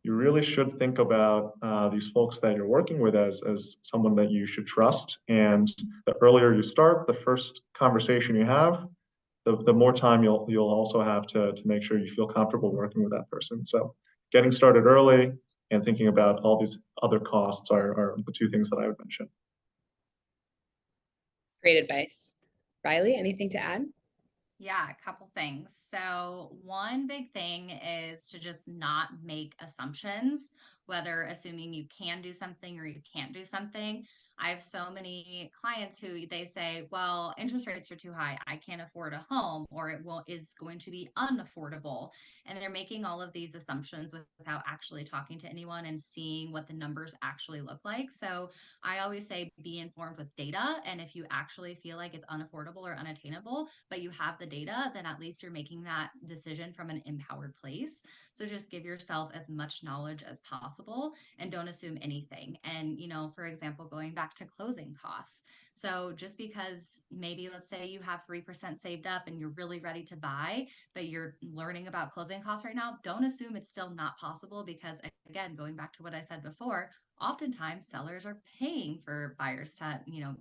You really should think about these folks that you're working with as someone that you should trust. And the earlier you start, the first conversation you have, the more time you'll also have to make sure you feel comfortable working with that person. So getting started early and thinking about all these other costs are the two things that I would mention. Great advice. Riley, anything to add? Yeah, a couple things. So one big thing is to just not make assumptions, whether assuming you can do something or you can't do something. I have so many clients who they say, well, interest rates are too high. I can't afford a home, or is going to be unaffordable. And they're making all of these assumptions without actually talking to anyone and seeing what the numbers actually look like. So I always say be informed with data. And if you actually feel like it's unaffordable or unattainable, but you have the data, then at least you're making that decision from an empowered place. So just give yourself as much knowledge as possible and don't assume anything. And, for example, going back to closing costs. So just because maybe let's say you have 3% saved up and you're really ready to buy, but you're learning about closing costs right now, don't assume it's still not possible, because again, going back to what I said before, oftentimes sellers are paying for buyers to,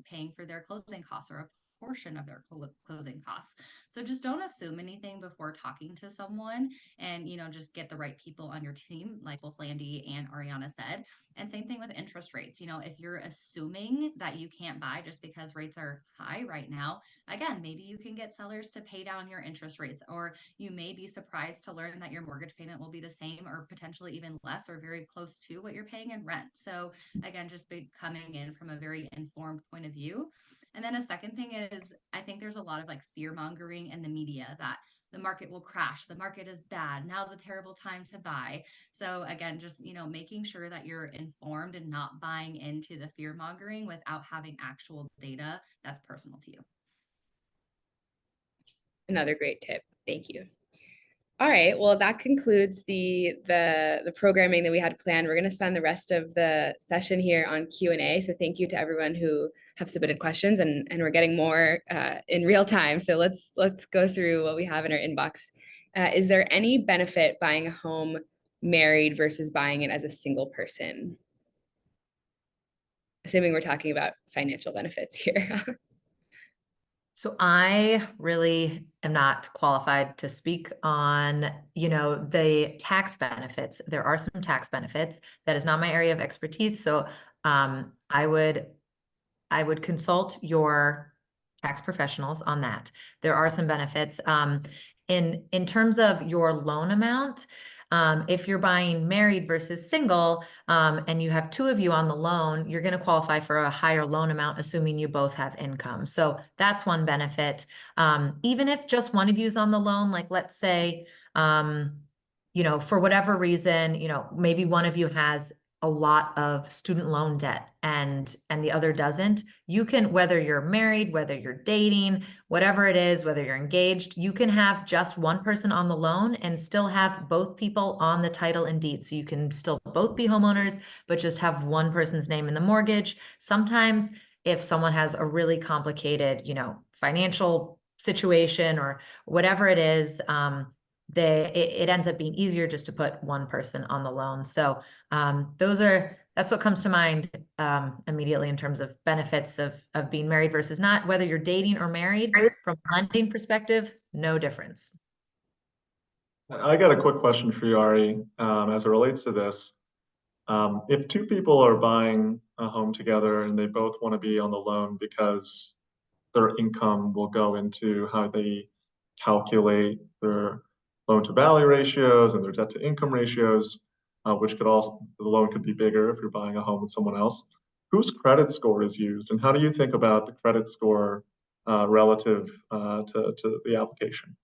paying for their closing costs or a portion of their closing costs. So just don't assume anything before talking to someone, and, just get the right people on your team, like both Landy and Ariana said. And same thing with interest rates. If you're assuming that you can't buy just because rates are high right now, again, maybe you can get sellers to pay down your interest rates, or you may be surprised to learn that your mortgage payment will be the same or potentially even less or very close to what you're paying in rent. So again, just coming in from a very informed point of view. And then a second thing is, I think there's a lot of fear mongering in the media that the market will crash. The market is bad. Now's a terrible time to buy. So again, just, making sure that you're informed and not buying into the fear mongering without having actual data that's personal to you. Another great tip. Thank you. All right, well, that concludes the programming that we had planned. We're going to spend the rest of the session here on Q&A. So thank you to everyone who have submitted questions, and we're getting more in real time. So let's go through what we have in our inbox. Is there any benefit buying a home married versus buying it as a single person? Assuming we're talking about financial benefits here. So I really am not qualified to speak on, the tax benefits. There are some tax benefits. That is not my area of expertise. So I would consult your tax professionals on that. There are some benefits. In terms of your loan amount, if you're buying married versus single, and you have two of you on the loan, you're going to qualify for a higher loan amount, assuming you both have income. So that's one benefit. Even if just one of you is on the loan, like let's say, for whatever reason, maybe one of you has a lot of student loan debt and the other doesn't, you can, whether you're married, whether you're dating, whatever it is, whether you're engaged, you can have just one person on the loan and still have both people on the title and deed. So you can still both be homeowners, but just have one person's name in the mortgage. Sometimes if someone has a really complicated, financial situation or whatever it is, it ends up being easier just to put one person on the loan. So that's what comes to mind immediately in terms of benefits of being married versus not. Whether you're dating or married, from a lending perspective, no difference. I got a quick question for you, Ari, as it relates to this. If two people are buying a home together and they both want to be on the loan because their income will go into how they calculate their loan to value ratios and their debt to income ratios, which could also, the loan could be bigger if you're buying a home with someone else. Whose credit score is used, and how do you think about the credit score relative to the application?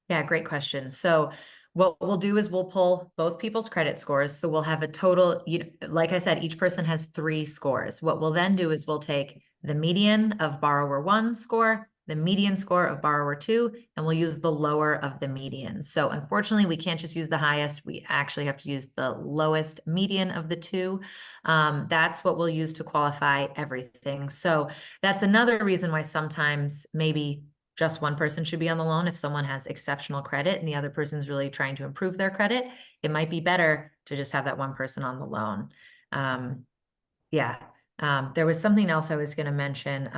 Yeah, great question. So what we'll do is we'll pull both people's credit scores. So we'll have a total, like I said, each person has 3 scores. What we'll then do is we'll take the median of borrower 1 score, the median score of borrower 2, and we'll use the lower of the median. So unfortunately, we can't just use the highest. We actually have to use the lowest median of the 2. That's what we'll use to qualify everything. So that's another reason why sometimes maybe just one person should be on the loan. If someone has exceptional credit and the other person's really trying to improve their credit, it might be better to just have that one person on the loan. There was something else I was going to mention.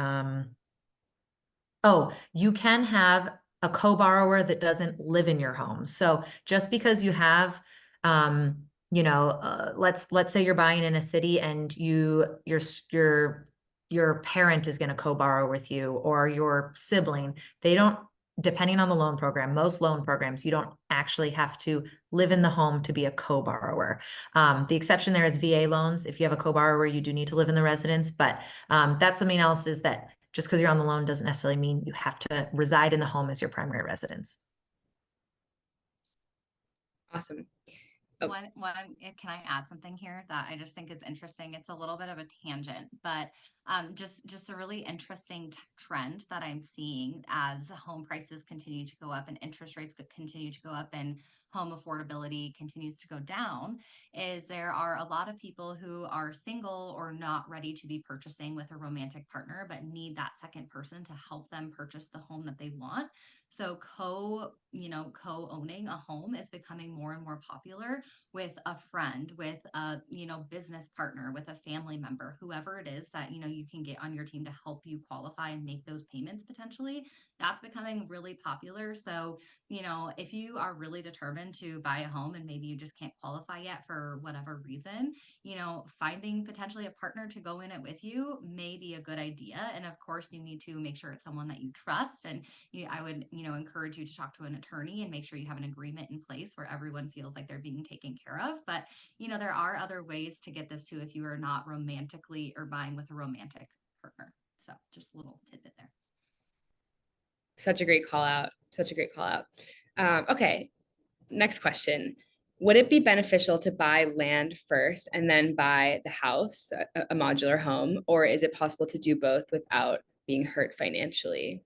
You can have a co-borrower that doesn't live in your home. So just because you have, let's say you're buying in a city and your parent is going to co-borrow with you, or your sibling. They don't, depending on the loan program, most loan programs, you don't actually have to live in the home to be a co-borrower. The exception there is VA loans. If you have a co-borrower, you do need to live in the residence, but that's something else, is that just because you're on the loan doesn't necessarily mean you have to reside in the home as your primary residence. Awesome. Can I add something here that I just think is interesting? It's a little bit of a tangent, but just a really interesting trend that I'm seeing as home prices continue to go up and interest rates continue to go up and home affordability continues to go down, is there are a lot of people who are single or not ready to be purchasing with a romantic partner, but need that second person to help them purchase the home that they want. So co-owning a home is becoming more and more popular with a friend, with a, business partner, with a family member, whoever it is that, you can get on your team to help you qualify and make those payments potentially. That's becoming really popular. So, if you are really determined to buy a home and maybe you just can't qualify yet for whatever reason, finding potentially a partner to go in it with you may be a good idea. And of course, you need to make sure it's someone that you trust. And I would, encourage you to talk to an attorney and make sure you have an agreement in place where everyone feels like they're being taken care of. But, there are other ways to get this too if you are not romantically or buying with a romantic partner. So just a little tidbit there. Such a great call out. Such a great call out. Okay, next question. Would it be beneficial to buy land first and then buy the house, a modular home, or is it possible to do both without being hurt financially?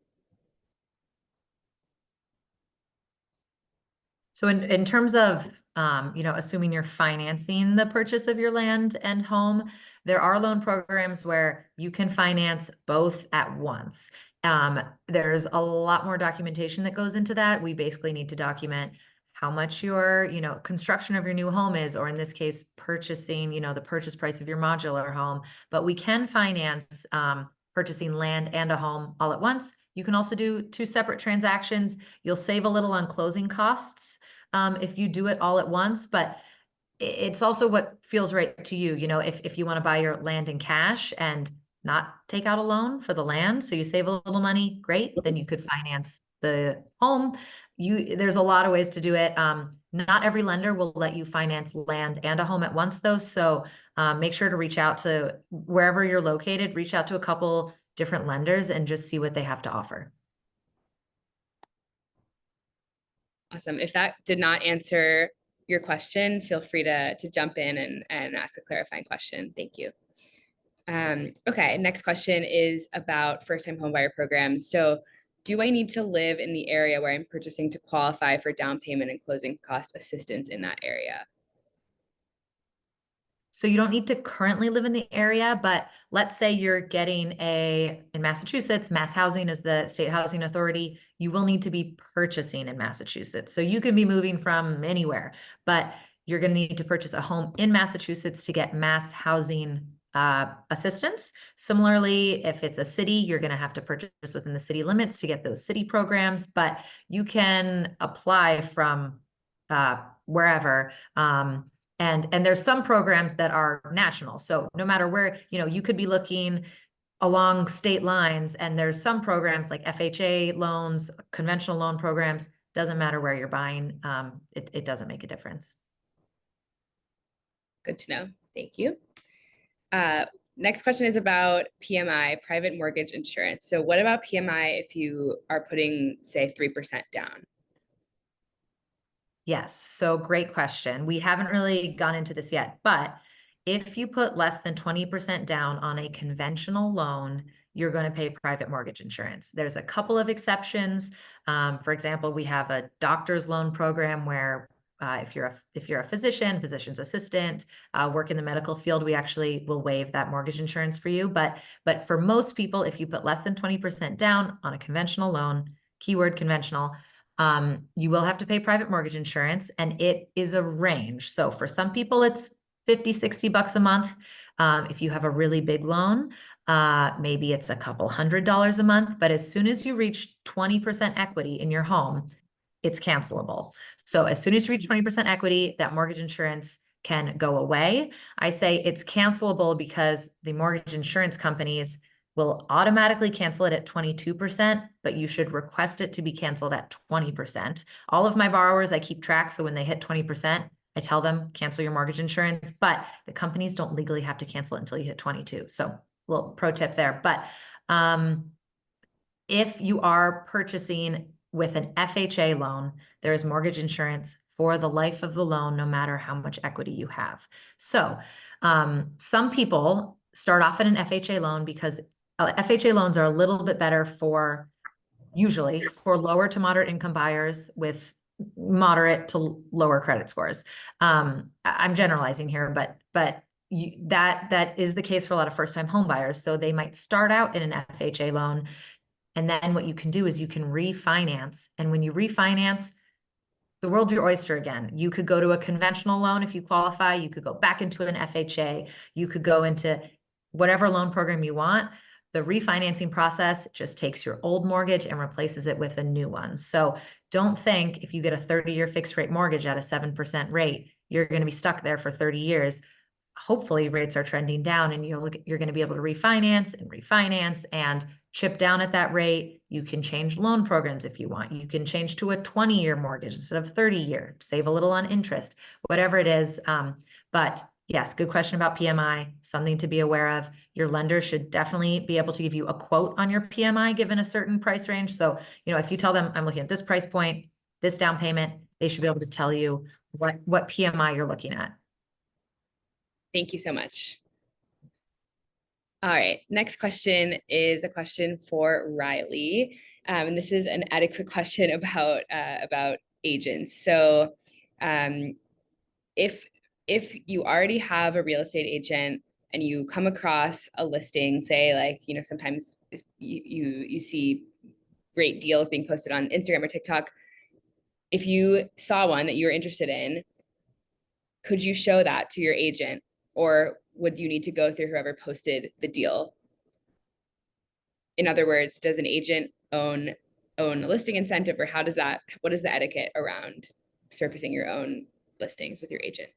So in terms of, assuming you're financing the purchase of your land and home, there are loan programs where you can finance both at once. There's a lot more documentation that goes into that. We basically need to document how much your, construction of your new home is, or in this case, purchasing, the purchase price of your modular home. But we can finance purchasing land and a home all at once. You can also do 2 separate transactions. You'll save a little on closing costs if you do it all at once, but it's also what feels right to you. If you want to buy your land in cash and not take out a loan for the land, so you save a little money, great, then you could finance the home. There's a lot of ways to do it. Not every lender will let you finance land and a home at once though. So make sure to reach out to wherever you're located, reach out to a couple different lenders and just see what they have to offer. Awesome. If that did not answer your question, feel free to jump in and ask a clarifying question. Thank you. Okay, next question is about first-time homebuyer programs. So do I need to live in the area where I'm purchasing to qualify for down payment and closing cost assistance in that area? So you don't need to currently live in the area, but let's say you're getting in Massachusetts, Mass Housing is the state housing authority, you will need to be purchasing in Massachusetts. So you can be moving from anywhere, but you're going to need to purchase a home in Massachusetts to get Mass Housing assistance. Similarly, if it's a city, you're going to have to purchase within the city limits to get those city programs, but you can apply from wherever. And there's some programs that are national. So no matter where, you could be looking along state lines, and there's some programs like FHA loans, conventional loan programs, doesn't matter where you're buying. It doesn't make a difference. Good to know. Thank you. Next question is about PMI, private mortgage insurance. So what about PMI if you are putting, say, 3% down? Yes, so great question. We haven't really gone into this yet, but if you put less than 20% down on a conventional loan, you're going to pay private mortgage insurance. There's a couple of exceptions. For example, we have a doctor's loan program where if you're a physician's assistant, work in the medical field, we actually will waive that mortgage insurance for you. But for most people, if you put less than 20% down on a conventional loan, keyword conventional, you will have to pay private mortgage insurance, and it is a range. So for some people, it's $50-$60 a month. If you have a really big loan, maybe it's a couple $100 a month. But as soon as you reach 20% equity in your home, it's cancelable. So as soon as you reach 20% equity, that mortgage insurance can go away. I say it's cancelable because the mortgage insurance companies will automatically cancel it at 22%, but you should request it to be canceled at 20%. All of my borrowers, I keep track. So when they hit 20%, I tell them cancel your mortgage insurance, but the companies don't legally have to cancel it until you hit 22. So little pro tip there. But if you are purchasing with an FHA loan, there is mortgage insurance for the life of the loan, no matter how much equity you have. So some people start off in an FHA loan because FHA loans are a little bit better usually for lower to moderate income buyers with moderate to lower credit scores. I'm generalizing here, but that is the case for a lot of first-time home buyers. So they might start out in an FHA loan, and then what you can do is you can refinance. And when you refinance, the world's your oyster again. You could go to a conventional loan if you qualify. You could go back into an FHA. You could go into whatever loan program you want. The refinancing process just takes your old mortgage and replaces it with a new one. So don't think if you get a 30-year fixed rate mortgage at a 7% rate, you're going to be stuck there for 30 years. Hopefully rates are trending down, and you're going to be able to refinance and chip down at that rate. You can change loan programs if you want. You can change to a 20-year mortgage instead of 30-year, save a little on interest, whatever it is. But yes, good question about PMI, something to be aware of. Your lender should definitely be able to give you a quote on your PMI given a certain price range. So, if you tell them I'm looking at this price point, this down payment, they should be able to tell you what PMI you're looking at. Thank you so much. All right, next question is a question for Riley. And this is an adequate question about agents. So if you already have a real estate agent and you come across a listing, say like, sometimes you see great deals being posted on Instagram or TikTok. If you saw one that you were interested in, could you show that to your agent, or would you need to go through whoever posted the deal? In other words, does an agent own a listing incentive, or what is the etiquette around surfacing your own listings with your agent?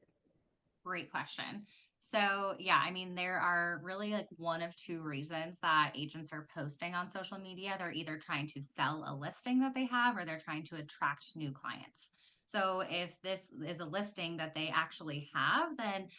Great question. So yeah, I mean, there are really like one of two reasons that agents are posting on social media. They're either trying to sell a listing that they have, or they're trying to attract new clients. So if this is a listing that they actually have, then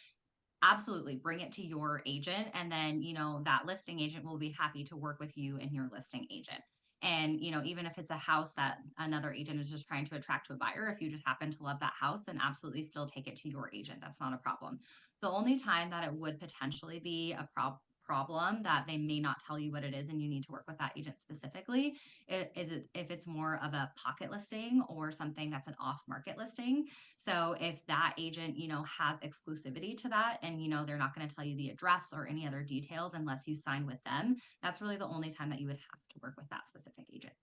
absolutely bring it to your agent. And then, that listing agent will be happy to work with you and your listing agent. And, even if it's a house that another agent is just trying to attract to a buyer, if you just happen to love that house, then absolutely still take it to your agent. That's not a problem. The only time that it would potentially be a problem that they may not tell you what it is and you need to work with that agent specifically if it's more of a pocket listing or something that's an off-market listing. So if that agent, has exclusivity to that and, they're not going to tell you the address or any other details unless you sign with them, that's really the only time that you would have to work with that specific agent.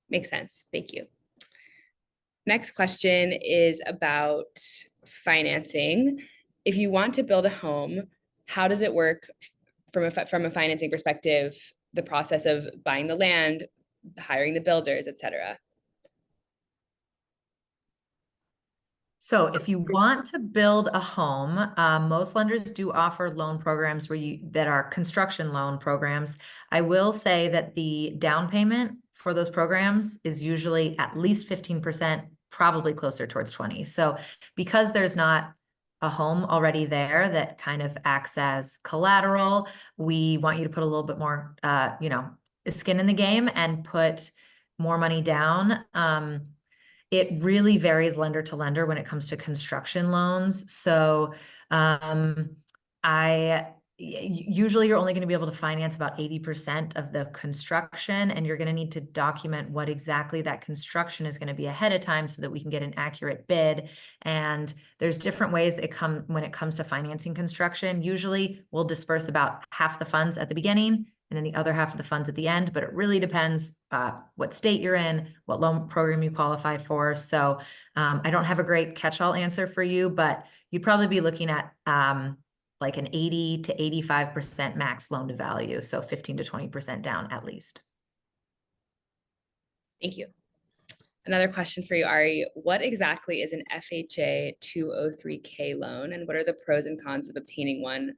Makes sense. Thank you. Next question is about financing. If you want to build a home, how does it work from a financing perspective, the process of buying the land, hiring the builders, et cetera? So if you want to build a home, most lenders do offer loan programs that are construction loan programs. I will say that the down payment for those programs is usually at least 15%, probably closer towards 20. So because there's not a home already there that kind of acts as collateral, we want you to put a little bit more, skin in the game and put more money down. It really varies lender to lender when it comes to construction loans. So usually you're only going to be able to finance about 80% of the construction, and you're going to need to document what exactly that construction is going to be ahead of time so that we can get an accurate bid. And there's different ways when it comes to financing construction. Usually we'll disperse about half the funds at the beginning and then the other half of the funds at the end, but it really depends what state you're in, what loan program you qualify for. So I don't have a great catch-all answer for you, but you'd probably be looking at like an 80 to 85% max loan to value. So 15 to 20% down at least. Thank you. Another question for you, Ari. What exactly is an FHA 203K loan, and what are the pros and cons of obtaining one?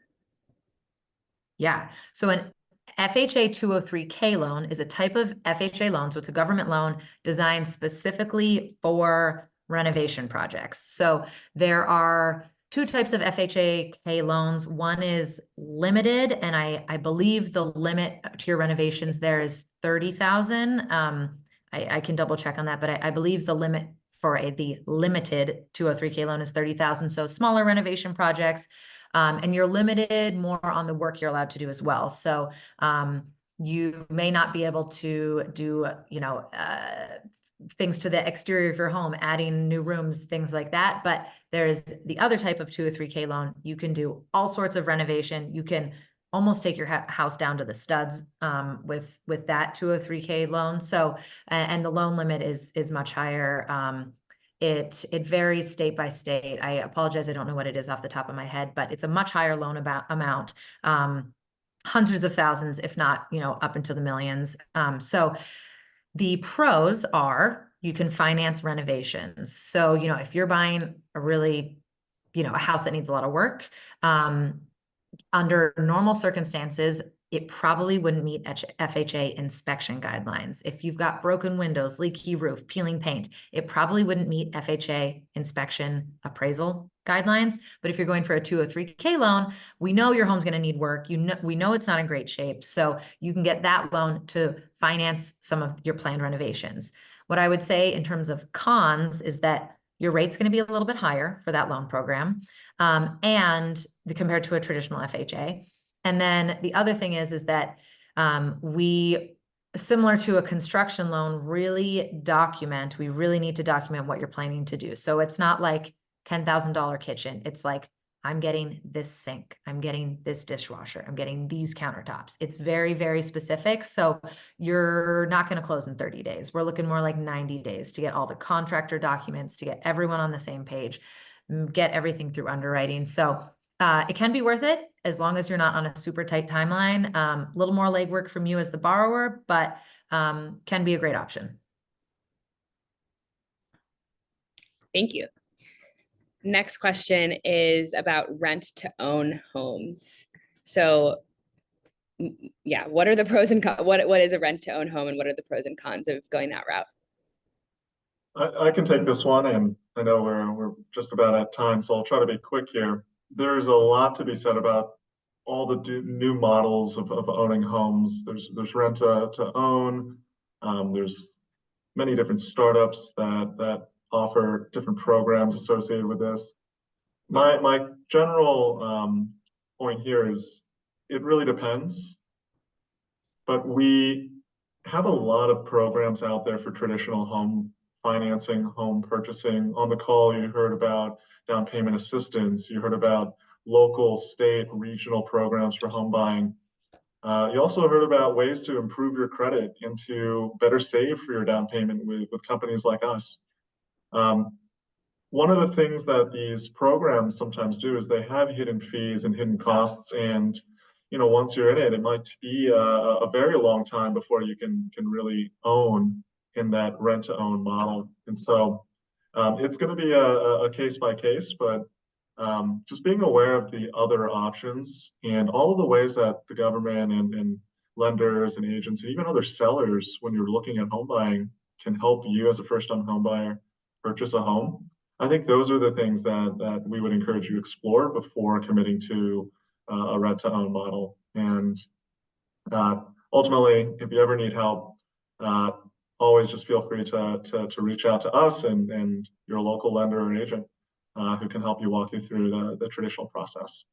Yeah, so an FHA 203K loan is a type of FHA loan. So it's a government loan designed specifically for renovation projects. So there are two types of FHA loans. One is limited, and I believe the limit to your renovations there is 30,000. I can double check on that, but I believe the limit for the limited 203K loan is 30,000. So smaller renovation projects. And you're limited more on the work you're allowed to do as well. So you may not be able to do, things to the exterior of your home, adding new rooms, things like that. But there's the other type of 203K loan. You can do all sorts of renovation. You can almost take your house down to the studs with that 203K loan. So, and the loan limit is much higher. It varies state by state. I apologize, I don't know what it is off the top of my head, but it's a much higher loan amount, hundreds of thousands, if not, up into the millions. So the pros are you can finance renovations. So, if you're buying a really, a house that needs a lot of work, under normal circumstances, it probably wouldn't meet FHA inspection guidelines. If you've got broken windows, leaky roof, peeling paint, it probably wouldn't meet FHA inspection appraisal guidelines. But if you're going for a 203K loan, we know your home's going to need work. We know it's not in great shape. So you can get that loan to finance some of your planned renovations. What I would say in terms of cons is that your rate's going to be a little bit higher for that loan program, and compared to a traditional FHA. And then the other thing is that we, similar to a construction loan, we really need to document what you're planning to do. So it's not like $10,000 kitchen. It's like, I'm getting this sink, I'm getting this dishwasher, I'm getting these countertops. It's very, very specific. So you're not going to close in 30 days. We're looking more like 90 days to get all the contractor documents, to get everyone on the same page, get everything through underwriting. So it can be worth it as long as you're not on a super tight timeline. A little more legwork from you as the borrower, but can be a great option. Thank you. Next question is about rent to own homes. So yeah, what are the pros and cons? What is a rent to own home, and what are the pros and cons of going that route? I can take this one, and I know we're just about at time, so I'll try to be quick here. There's a lot to be said about all the new models of owning homes. There's rent to own. There's many different startups that offer different programs associated with this. My general point here is it really depends, but we have a lot of programs out there for traditional home financing, home purchasing. On the call, you heard about down payment assistance. You heard about local, state, regional programs for home buying. You also heard about ways to improve your credit and to better save for your down payment with companies like us. One of the things that these programs sometimes do is they have hidden fees and hidden costs. And, once you're in it, it might be a very long time before you can really own in that rent to own model. And so it's going to be a case by case, but just being aware of the other options and all of the ways that the government and lenders and agents and even other sellers, when you're looking at home buying, can help you as a first-time home buyer purchase a home. I think those are the things that we would encourage you to explore before committing to a rent-to-own model. And ultimately, if you ever need help, always just feel free to reach out to us and your local lender or agent who can help you walk you through the traditional process.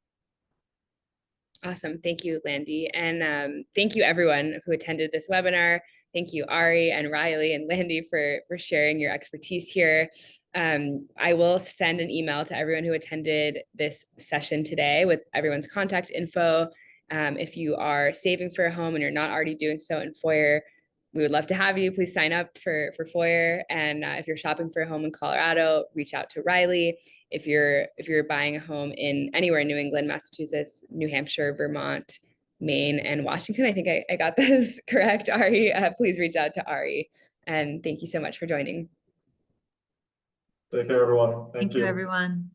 Awesome. Thank you, Landy. And thank you everyone who attended this webinar. Thank you, Ari and Riley and Landy for sharing your expertise here. I will send an email to everyone who attended this session today with everyone's contact info. If you are saving for a home and you're not already doing so in Foyer, we would love to have you. Please sign up for Foyer. And if you're shopping for a home in Colorado, reach out to Riley. If you're buying a home in anywhere in New England, Massachusetts, New Hampshire, Vermont, Maine, and Washington, I think I got this correct, Ari, please reach out to Ari. And thank you so much for joining. Take care, everyone. Thank you, everyone.